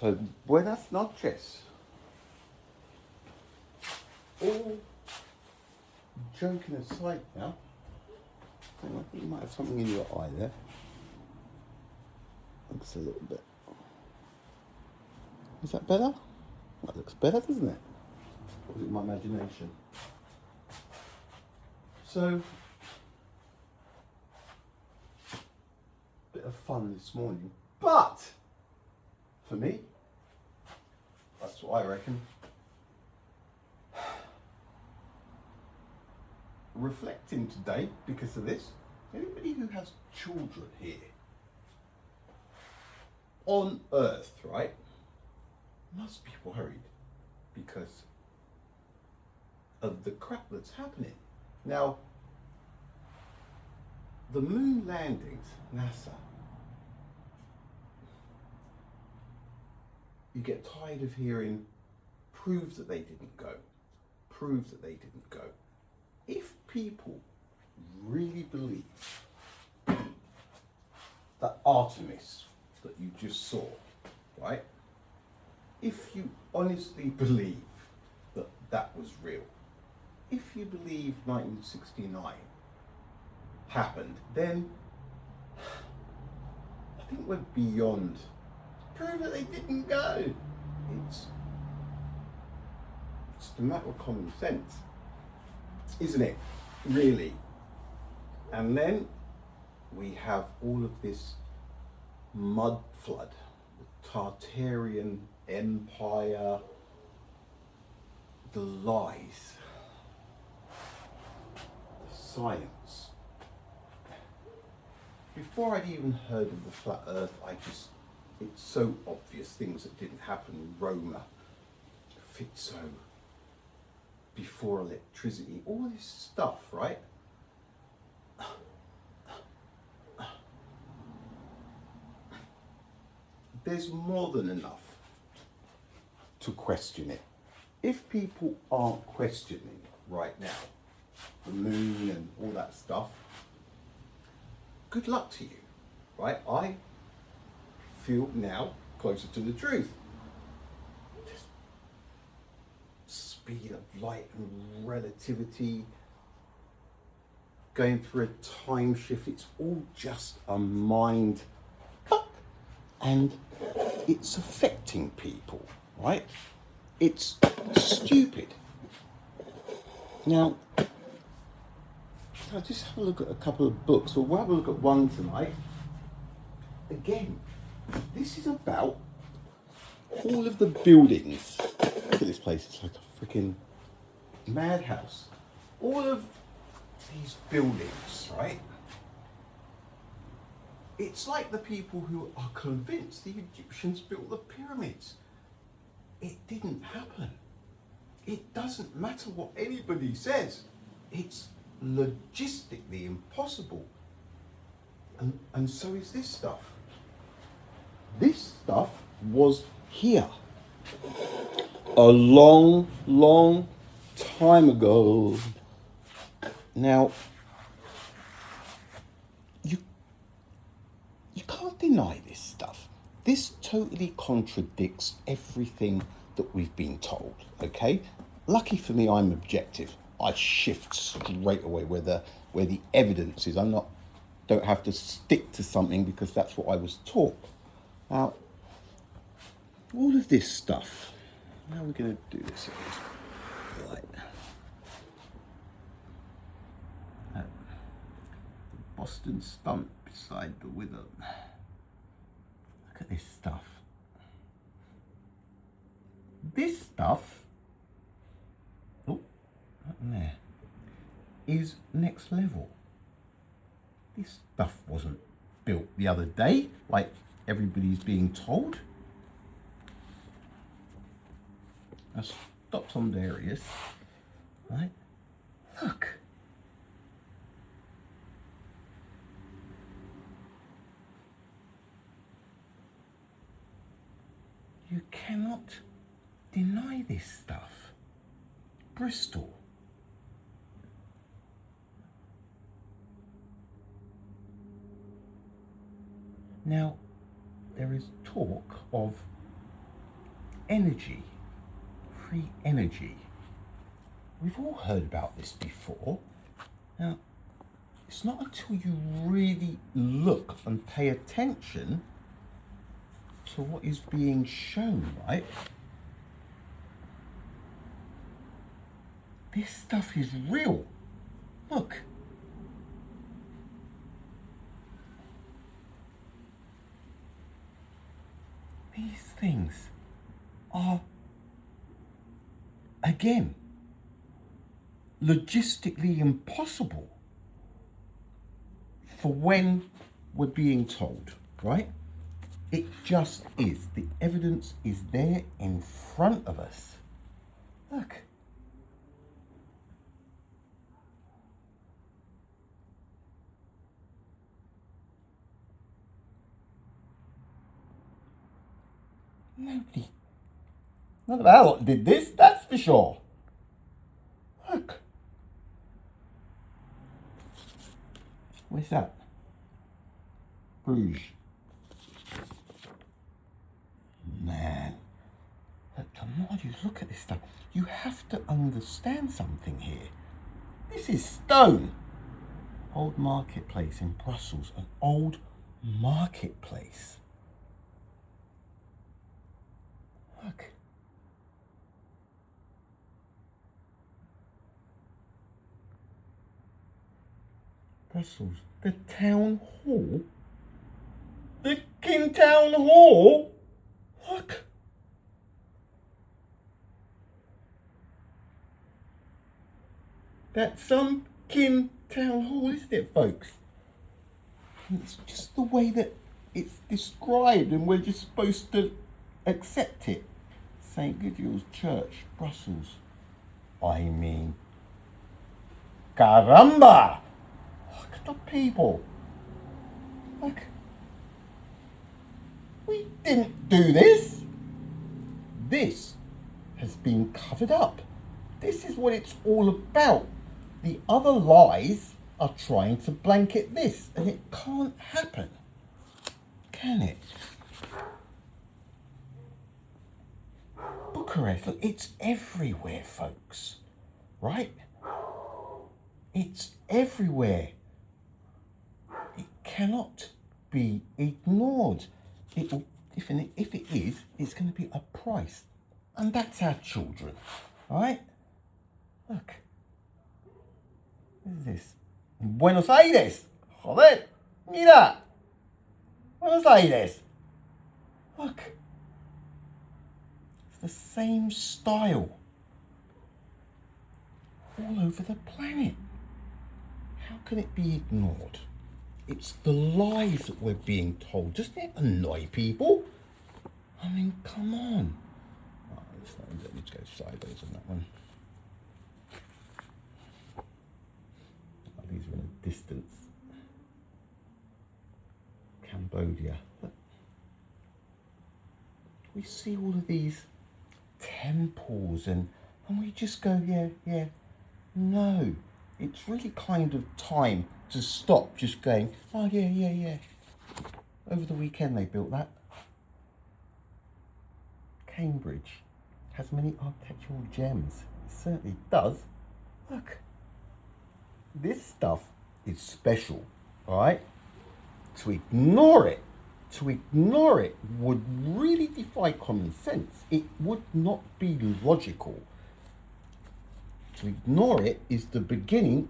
So, buenas noches. All joking aside now, I think you might have something in your eye there. Looks a little bit. Is that better? That looks better, doesn't it? Or is it my imagination? So, bit of fun this morning, but for me, that's what I reckon. Reflecting today because of this. Anybody who has children here on Earth, right, must be worried because of the crap that's happening. Now, the moon landings, NASA, you get tired of hearing proves that they didn't go, proves that they didn't go. If people really believe that Artemis that you just saw, right? If you honestly believe that that was real, if you believe 1969 happened, then I think we're beyond prove that they didn't go. It's a matter of common sense, isn't it? Really. And then we have all of this mud flood, the Tartarian Empire, the lies, the science. Before I'd even heard of the flat earth, it's so obvious things that didn't happen. Roma, Fizzo, before electricity, all this stuff, right? There's more than enough to question it. If people aren't questioning right now, the moon and all that stuff, good luck to you, right? I feel now closer to the truth. Just speed of light and relativity, going through a time shift, it's all just a mind fuck, and it's affecting people, right? It's stupid. Now, I'll just have a look at a couple of books. We'll have a look at one tonight. Again, this is about all of the buildings. Look at this place, it's like a freaking madhouse. All of these buildings, right? It's like the people who are convinced the Egyptians built the pyramids. It didn't happen. It doesn't matter what anybody says. It's logistically impossible. And so is this stuff. This stuff was here a long, long time ago. Now, you can't deny this stuff. This totally contradicts everything that we've been told, okay? Lucky for me, I'm objective. I shift straight away where the evidence is. Don't have to stick to something because that's what I was taught. Now, all of this stuff, how are we going to do this? Right. The Boston stump beside the widow. Look at this stuff. This stuff, oh, up there, is next level. This stuff wasn't built the other day, like everybody's being told. I stopped on Darius, right? Look. You cannot deny this stuff. Bristol. Now, there is talk of energy. Free energy. We've all heard about this before. Now, it's not until you really look and pay attention to what is being shown, right? This stuff is real. Look. These things are, again, logistically impossible for when we're being told, right? It just is. The evidence is there in front of us. Look. Nobody. None of our lot did this, that's for sure. Look. Where's that? Bruges. Man. Look, the more you look at this stuff, you have to understand something here. This is stone. Old marketplace in Brussels. An old marketplace. Look. Brussels. The town hall? The King Town Hall? Look. That's some King Town Hall, isn't it, folks? And it's just the way that it's described and we're just supposed to accept it. St. Gideon's Church, Brussels. I mean, caramba! Look at the people. Look. We didn't do this. This has been covered up. This is what it's all about. The other lies are trying to blanket this, and it can't happen, can it? Bucharest, look, it's everywhere, folks, right? It's everywhere. It cannot be ignored. It will, if it is, it's going to be a price, and that's our children, right? Look. What is this? Buenos Aires. Joder. Mira. Buenos Aires. Look. It's the same style. All over the planet. How can it be ignored? It's the lies that we're being told. Doesn't it annoy people? I mean, come on. Oh, let's go sideways on that one. These are in a distance. Cambodia. Look. We see all of these temples and we just go, yeah. No. It's really kind of time to stop just going, oh, yeah. Over the weekend they built that. Cambridge has many architectural gems. It certainly does. Look. This stuff is special, all right? To ignore it would really defy common sense. It would not be logical. To ignore it is the beginning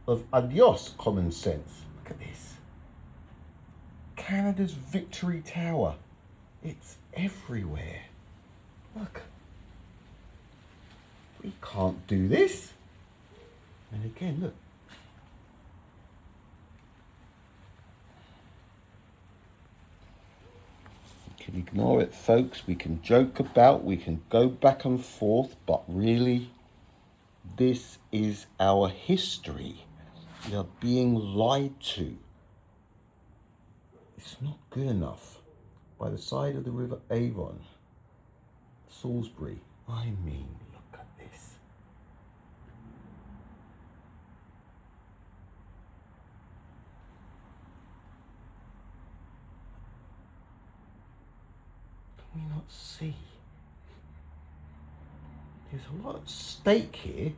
of adios common sense. Look at this. Canada's Victory Tower. It's everywhere. Look. We can't do this. And again, look. We can ignore it, folks. We can joke about, we can go back and forth, but really, this is our history. We are being lied to. It's not good enough. By the side of the River Avon, Salisbury. I mean, look at this. Can we not see? There's a lot at stake here.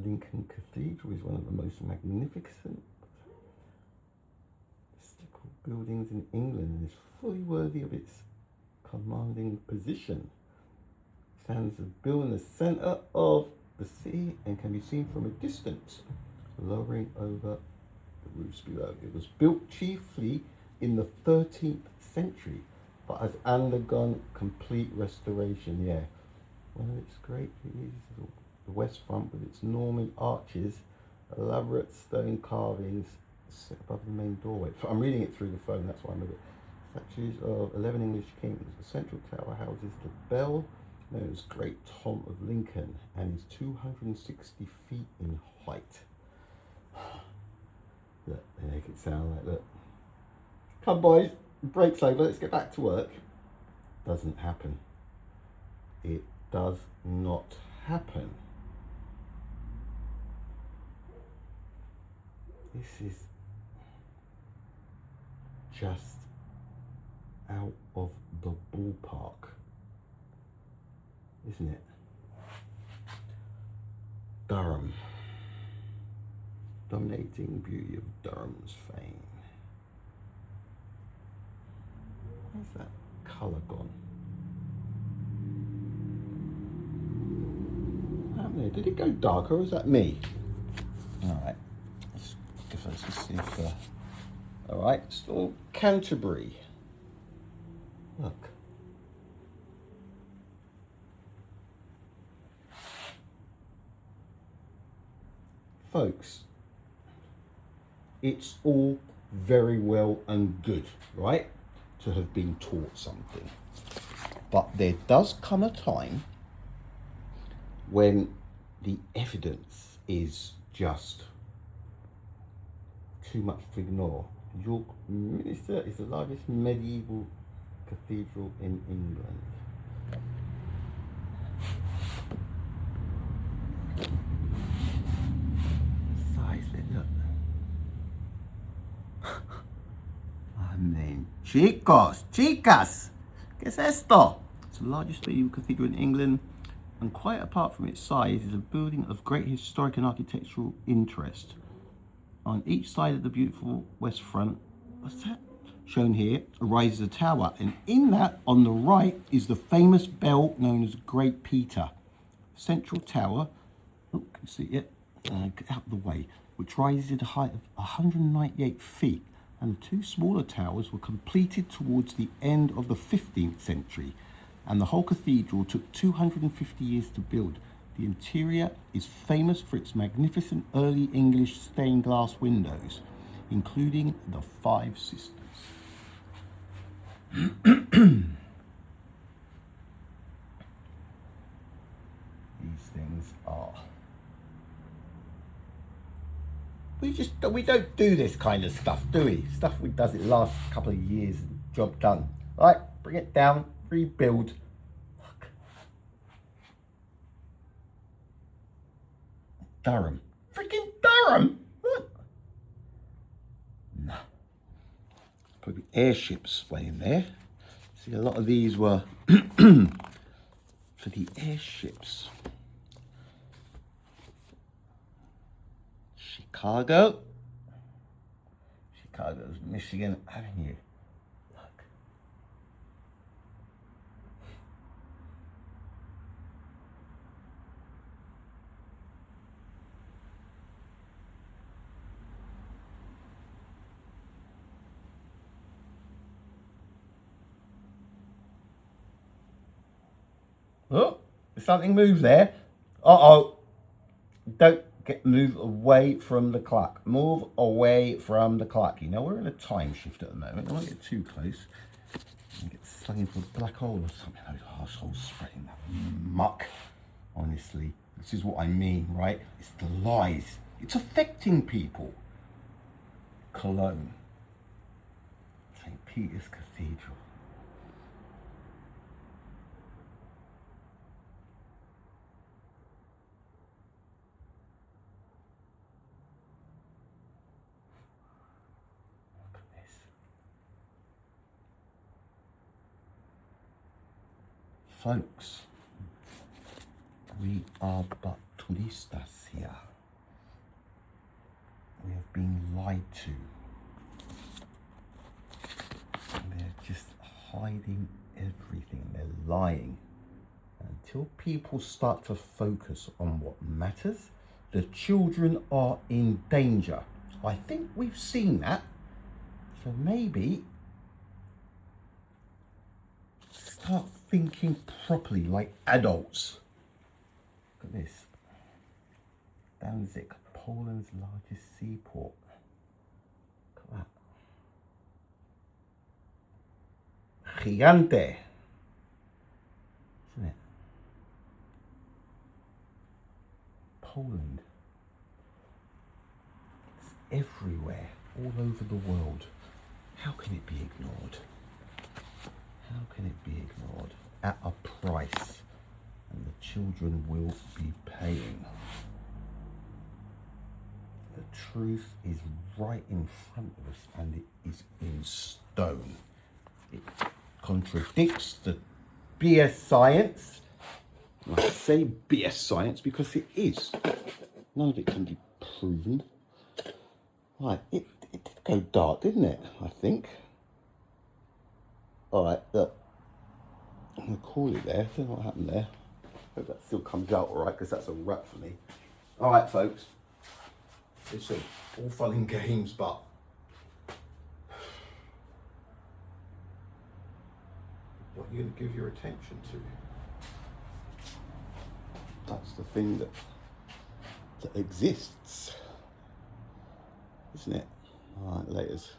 Lincoln Cathedral is one of the most magnificent mystical buildings in England and is fully worthy of its commanding position. It stands as built in the centre of the city and can be seen from a distance, lowering over the roofs below. It was built chiefly in the 13th century, but has undergone complete restoration. Yeah, one of its great features is the west front with its Norman arches, elaborate stone carvings set above the main doorway. I'm reading it through the phone, that's why I'm a bit. Statues of 11 English kings. The central tower houses the bell known as Great Tom of Lincoln and is 260 feet in height. Look, they make it sound like, look. Come boys, break's over, let's get back to work. Doesn't happen. It does not happen. This is just out of the ballpark, isn't it? Durham. Dominating beauty of Durham's fame. Where's that colour gone? What happened there? Did it go darker or was that me? Alright, let's see if alright, still Canterbury. Look. Folks, it's all very well and good, right, to have been taught something. But there does come a time when the evidence is just too much to ignore. York Minster is the largest medieval cathedral in England. Size it, look. I mean, chicos, chicas, ¿qué es esto? It's the largest medieval cathedral in England, and quite apart from its size, is a building of great historic and architectural interest. On each side of the beautiful west front, what's that? Shown here, arises a tower, and in that, on the right, is the famous bell known as Great Peter. Central tower, oh, you can see it, get out of the way, which rises at a height of 198 feet, and the two smaller towers were completed towards the end of the 15th century, and the whole cathedral took 250 years to build. The interior is famous for its magnificent early English stained glass windows, including the Five Sisters. These things are... We don't do this kind of stuff, do we? Stuff we does it last couple of years, job done. Right, bring it down, rebuild. Look. Durham. Freaking Durham! Look. No. Probably airships flying there. See, a lot of these were for the airships. Chicago's Michigan Avenue. Look. Oh, something moves there. Uh-oh. Don't move away from the clock. Move away from the clock. You know, we're in a time shift at the moment. I don't want to get too close and get slung into a black hole or something. Those assholes spreading that muck. Honestly, this is what I mean, right? It's the lies. It's affecting people. Cologne. St. Peter's Cathedral. Folks, we are but turistas here. We have been lied to. And they're just hiding everything. They're lying. Until people start to focus on what matters, the children are in danger. I think we've seen that. So maybe start thinking properly like adults. Look at this. Danzig, Poland's largest seaport. Look at that. Gigante. Isn't it? Poland. It's everywhere, all over the world. How can it be ignored? How can it be ignored? At a price, and the children will be paying. The truth is right in front of us, and it is in stone. It contradicts the BS science. I say BS science because it is. None of it can be proven. Right, it did go dark, didn't it? I think. All right, look. I'm going to call it there. I don't know what happened there. Hope that still comes out all right, because that's a wrap for me. All right, folks. Listen, all fun and games, but what are you going to give your attention to? That's the thing that exists, isn't it? All right, laters.